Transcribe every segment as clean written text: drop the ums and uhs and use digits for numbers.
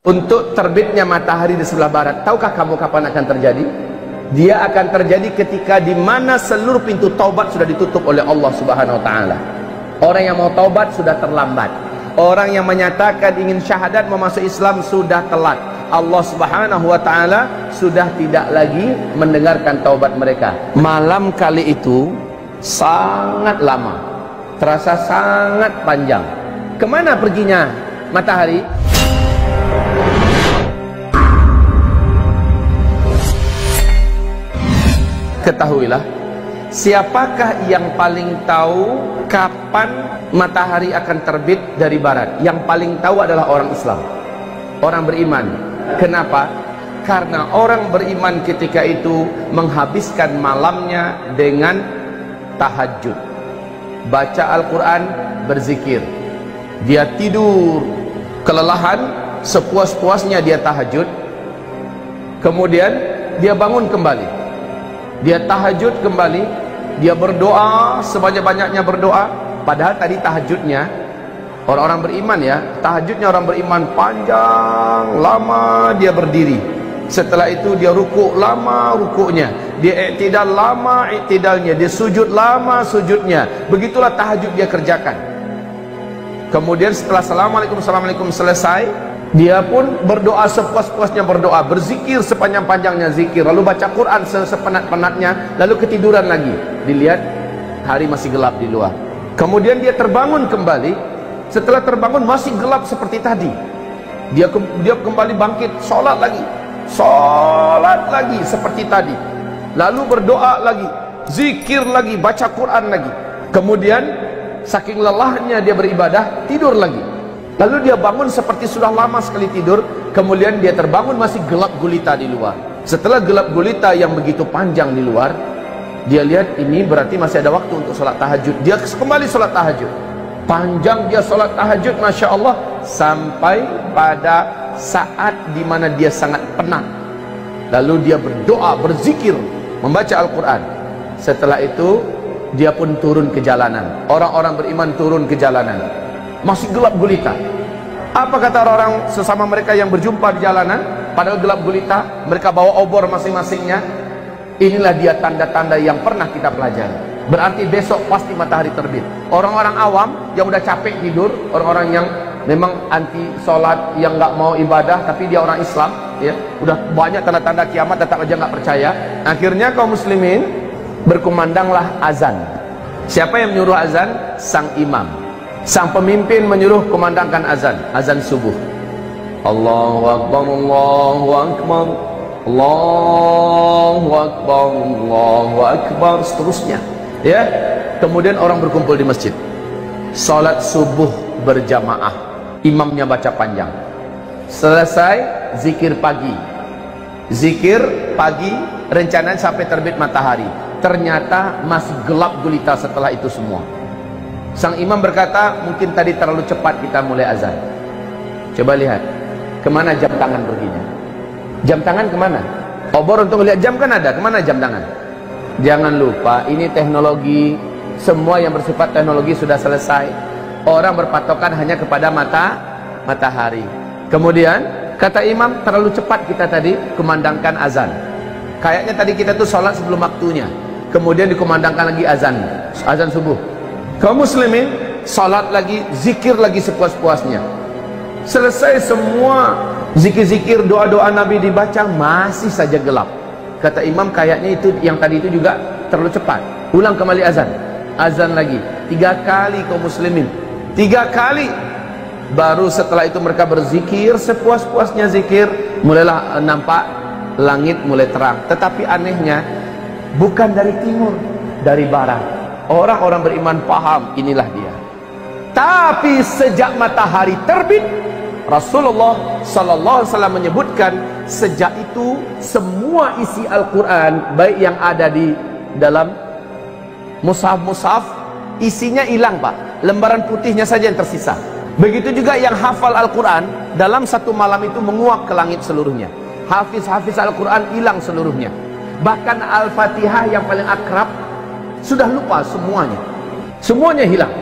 Untuk terbitnya matahari di sebelah barat, tahukah kamu kapan akan terjadi? Dia akan terjadi ketika di mana seluruh pintu taubat sudah ditutup oleh Allah Subhanahu wa taala. Orang yang mau taubat sudah terlambat. Orang yang menyatakan ingin syahadat memasuk Islam sudah telat. Allah Subhanahu wa taala sudah tidak lagi mendengarkan taubat mereka. Malam kali itu sangat lama, terasa sangat panjang. Kemana perginya matahari? Ketahuilah, siapakah yang paling tahu kapan matahari akan terbit dari barat? Yang paling tahu adalah orang Islam, orang beriman. Kenapa? Karena orang beriman ketika itu menghabiskan malamnya dengan tahajud, baca Al-Quran, berzikir. Dia tidur kelelahan, sepuas-puasnya dia tahajud, kemudian dia bangun kembali, dia tahajud kembali, dia berdoa sebanyak-banyaknya berdoa. Padahal tadi tahajudnya orang-orang beriman ya, tahajudnya orang beriman panjang, lama dia berdiri. Setelah itu dia rukuk lama rukuknya, dia i'tidal lama i'tidalnya, dia sujud lama sujudnya. Begitulah tahajud dia kerjakan. Kemudian setelah assalamualaikum selesai, dia pun berdoa sepuas-puasnya berdoa, berzikir sepanjang-panjangnya zikir, lalu baca Quran sepenat-penatnya, lalu ketiduran lagi. Dilihat hari masih gelap di luar. Kemudian dia terbangun kembali. Setelah terbangun masih gelap seperti tadi. Dia kembali bangkit, sholat lagi seperti tadi. Lalu berdoa lagi, zikir lagi, baca Quran lagi. Kemudian saking lelahnya dia beribadah, tidur lagi. Lalu dia bangun seperti sudah lama sekali tidur. Kemudian dia terbangun masih gelap gulita di luar. Setelah gelap gulita yang begitu panjang di luar, dia lihat ini berarti masih ada waktu untuk sholat tahajud. Dia kembali sholat tahajud. Panjang dia sholat tahajud, Masya Allah, sampai pada saat dimana dia sangat penat. Lalu dia berdoa, berzikir, membaca Al-Quran. Setelah itu dia pun turun ke jalanan. Orang-orang beriman turun ke jalanan, masih gelap gulita. Apa kata orang sesama mereka yang berjumpa di jalanan? Padahal gelap gulita, mereka bawa obor masing-masingnya. Inilah dia tanda-tanda yang pernah kita pelajari. Berarti besok pasti matahari terbit. Orang-orang awam yang udah capek tidur, orang-orang yang memang anti sholat, yang nggak mau ibadah, tapi dia orang Islam, ya, udah banyak tanda-tanda kiamat, tetap aja nggak percaya. Akhirnya kaum muslimin berkumandanglah azan. Siapa yang menyuruh azan? Sang imam. Sang pemimpin menyuruh kumandangkan azan, azan subuh. Allahu Akbar, Allahu Akbar, Allahu Akbar, Allahu Akbar, seterusnya. Ya, kemudian orang berkumpul di masjid, salat subuh berjamaah, imamnya baca panjang. Selesai zikir pagi, rencananya sampai terbit matahari. Ternyata masih gelap gulita setelah itu semua. Sang imam berkata, mungkin tadi terlalu cepat kita mulai azan. Coba lihat, kemana jam tangan perginya? Jam tangan kemana? Obor untuk melihat jam kan ada, kemana jam tangan? Jangan lupa, ini teknologi, semua yang bersifat teknologi sudah selesai. Orang berpatokan hanya kepada matahari. Kemudian kata imam, terlalu cepat kita tadi kumandangkan azan. Kayaknya tadi kita tuh sholat sebelum waktunya. Kemudian dikumandangkan lagi azan subuh. Kaum muslimin sholat lagi, zikir lagi sepuas-puasnya. Selesai semua zikir-zikir, doa-doa Nabi dibaca, masih saja gelap. Kata imam, kayaknya itu yang tadi itu juga terlalu cepat. Ulang kembali azan lagi 3 kali kaum muslimin, 3 kali. Baru setelah itu mereka berzikir sepuas-puasnya zikir, mulailah nampak langit mulai terang. Tetapi anehnya bukan dari timur, dari barat. Orang-orang beriman paham, inilah dia. Tapi sejak matahari terbit, Rasulullah sallallahu alaihi wasallam menyebutkan, sejak itu semua isi Al-Quran, baik yang ada di dalam mushaf, isinya hilang, Pak. Lembaran putihnya saja yang tersisa. Begitu juga yang hafal Al-Quran, dalam satu malam itu menguap ke langit seluruhnya. Hafiz Al-Quran hilang seluruhnya. Bahkan Al-Fatihah yang paling akrab sudah lupa semuanya hilang.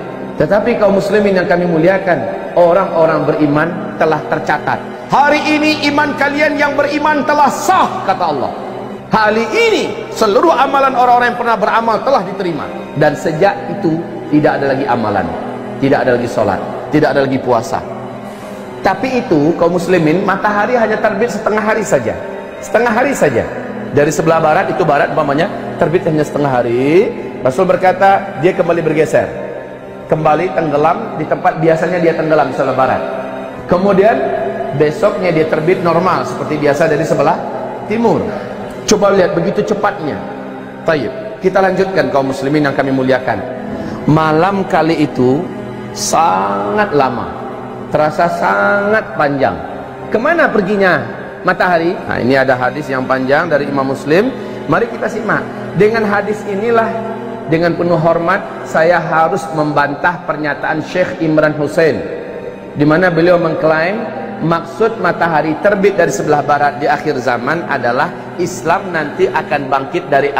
Tetapi kaum muslimin yang kami muliakan, orang-orang beriman telah tercatat Hari ini iman kalian yang beriman telah sah, kata Allah. Hari ini seluruh amalan orang-orang yang pernah beramal telah diterima. Dan sejak itu tidak ada lagi amalan, tidak ada lagi sholat, tidak ada lagi puasa. Tapi itu kaum muslimin, matahari hanya terbit setengah hari saja, setengah hari saja. Dari sebelah barat, itu barat umpamanya, terbit hanya setengah hari. Rasul berkata dia kembali bergeser, kembali tenggelam di tempat biasanya dia tenggelam di sebelah barat. Kemudian besoknya dia terbit normal seperti biasa dari sebelah timur. Coba lihat begitu cepatnya. Baik, kita lanjutkan kaum muslimin yang kami muliakan. Malam kali itu sangat lama, terasa sangat panjang. Kemana perginya matahari? Nah, ini ada hadis yang panjang dari Imam Muslim. Mari kita simak. Dengan hadis inilah, dengan penuh hormat, saya harus membantah pernyataan Syekh Imran Hussein, di mana beliau mengklaim maksud matahari terbit dari sebelah barat di akhir zaman adalah Islam nanti akan bangkit dari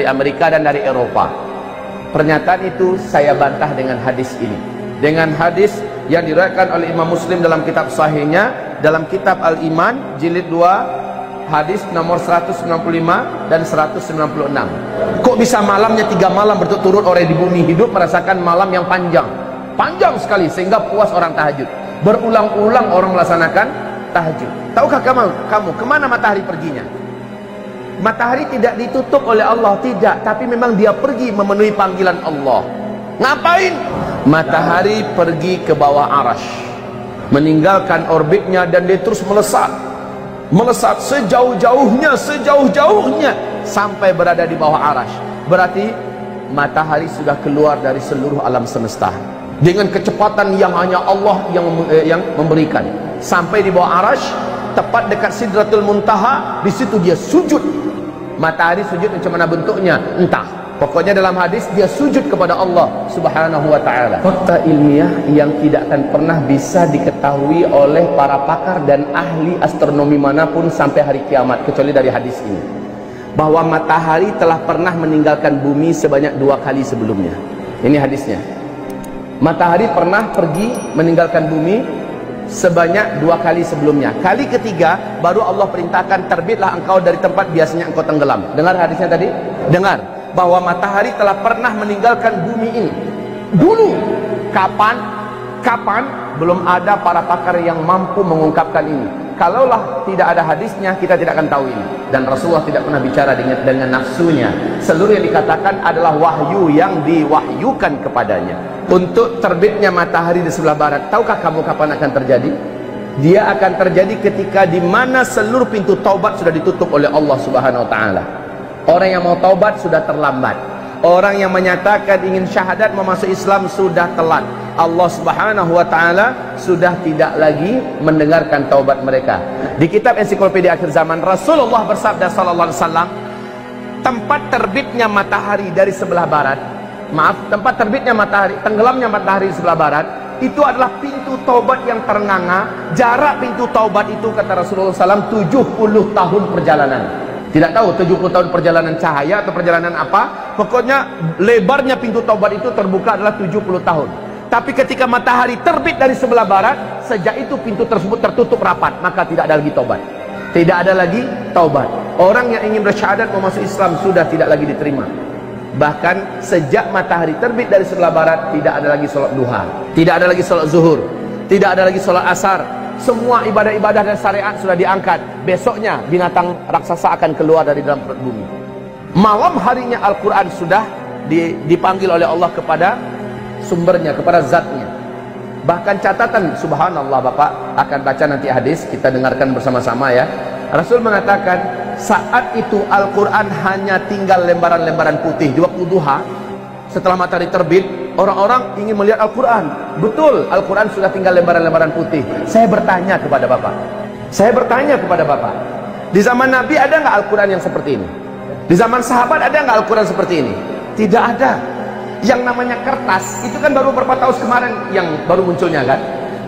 Amerika dan dari Eropa. Pernyataan itu saya bantah dengan hadis ini, dengan hadis yang diriwayatkan oleh Imam Muslim dalam kitab sahihnya, dalam kitab Al-Iman jilid 2 hadis nomor 195 dan 196. Kok bisa malamnya 3 malam berturut-turut orang di bumi hidup merasakan malam yang panjang, panjang sekali sehingga puas orang tahajud. Berulang-ulang orang melaksanakan tahajud. Tahukah kamu kemana matahari perginya? Matahari tidak ditutup oleh Allah, tidak, tapi memang dia pergi memenuhi panggilan Allah. Ngapain? Matahari pergi ke bawah Arash, meninggalkan orbitnya, dan dia terus melesat, melesat sejauh-jauhnya, sejauh-jauhnya sampai berada di bawah Arash. Berarti matahari sudah keluar dari seluruh alam semesta dengan kecepatan yang hanya Allah yang memberikan. Sampai di bawah Arash, tepat dekat Sidratul Muntaha, di situ dia sujud. Matahari sujud macam mana bentuknya? Entah. Pokoknya dalam hadis dia sujud kepada Allah Subhanahu wa taala. Fakta ilmiah yang tidak akan pernah bisa diketahui oleh para pakar dan ahli astronomi manapun sampai hari kiamat kecuali dari hadis ini. Bahwa matahari telah pernah meninggalkan bumi sebanyak 2 kali sebelumnya. Ini hadisnya. Matahari pernah pergi meninggalkan bumi sebanyak 2 kali sebelumnya. Kali ketiga baru Allah perintahkan, terbitlah engkau dari tempat biasanya engkau tenggelam. Dengar hadisnya tadi? Dengar bahwa matahari telah pernah meninggalkan bumi ini dulu. Kapan? Belum ada para pakar yang mampu mengungkapkan ini. Kalaulah tidak ada hadisnya, kita tidak akan tahu ini. Dan Rasulullah tidak pernah bicara dengan nafsunya. Seluruh yang dikatakan adalah wahyu yang diwahyukan kepadanya. Untuk terbitnya matahari di sebelah barat, tahukah kamu kapan akan terjadi? Dia akan terjadi ketika di mana seluruh pintu taubat sudah ditutup oleh Allah Subhanahu wa taala. Orang yang mau taubat sudah terlambat. Orang yang menyatakan ingin syahadat memasuk Islam sudah telat. Allah Subhanahu wa taala sudah tidak lagi mendengarkan taubat mereka. Di kitab Ensiklopedia Akhir Zaman, Rasulullah bersabda sallallahu alaihi wasallam, tempat terbitnya matahari dari sebelah barat, tempat terbitnya matahari, tenggelamnya matahari di sebelah barat, itu adalah pintu taubat yang ternganga. Jarak pintu taubat itu, kata Rasulullah SAW, 70 tahun perjalanan. Tidak tahu 70 tahun perjalanan cahaya atau perjalanan apa. Pokoknya lebarnya pintu taubat itu terbuka adalah 70 tahun. Tapi ketika matahari terbit dari sebelah barat, sejak itu pintu tersebut tertutup rapat, maka tidak ada lagi taubat. Tidak ada lagi taubat. Orang yang ingin bersyahadat memasuk Islam sudah tidak lagi diterima. Bahkan sejak matahari terbit dari sebelah barat, tidak ada lagi sholat duha, tidak ada lagi sholat zuhur, tidak ada lagi sholat asar. Semua ibadah-ibadah dan syariat sudah diangkat. Besoknya binatang raksasa akan keluar dari dalam perut bumi. Malam harinya Al-Quran sudah dipanggil oleh Allah kepada sumbernya, kepada zatnya. Bahkan catatan, subhanallah, Bapak akan baca nanti hadis, kita dengarkan bersama-sama ya. Rasul mengatakan saat itu Al-Quran hanya tinggal lembaran-lembaran putih. Di waktu duha, setelah matahari terbit, orang-orang ingin melihat Al-Quran. Betul, Al-Quran sudah tinggal lembaran-lembaran putih. Saya bertanya kepada Bapak, di zaman Nabi ada nggak Al-Quran yang seperti ini? Di zaman sahabat ada nggak Al-Quran seperti ini? Tidak ada. Yang namanya kertas itu kan baru beberapa tahun kemarin yang baru munculnya kan.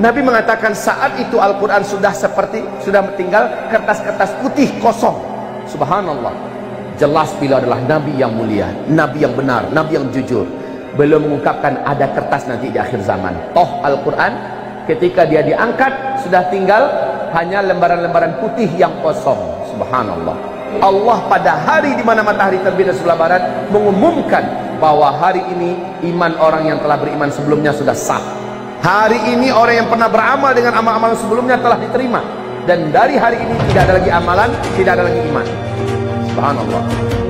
Nabi mengatakan saat itu Al-Quran sudah tinggal kertas-kertas putih kosong. Subhanallah. Jelas beliau adalah Nabi yang mulia, Nabi yang benar, Nabi yang jujur. Belum mengungkapkan ada kertas nanti di akhir zaman. Toh Al-Quran ketika dia diangkat sudah tinggal hanya lembaran-lembaran putih yang kosong. Subhanallah. Allah pada hari di mana matahari terbit dari sebelah barat mengumumkan bahwa hari ini iman orang yang telah beriman sebelumnya sudah sah. Hari ini orang yang pernah beramal dengan amal-amal sebelumnya telah diterima, dan dari hari ini tidak ada lagi amalan, tidak ada lagi iman. Subhanallah.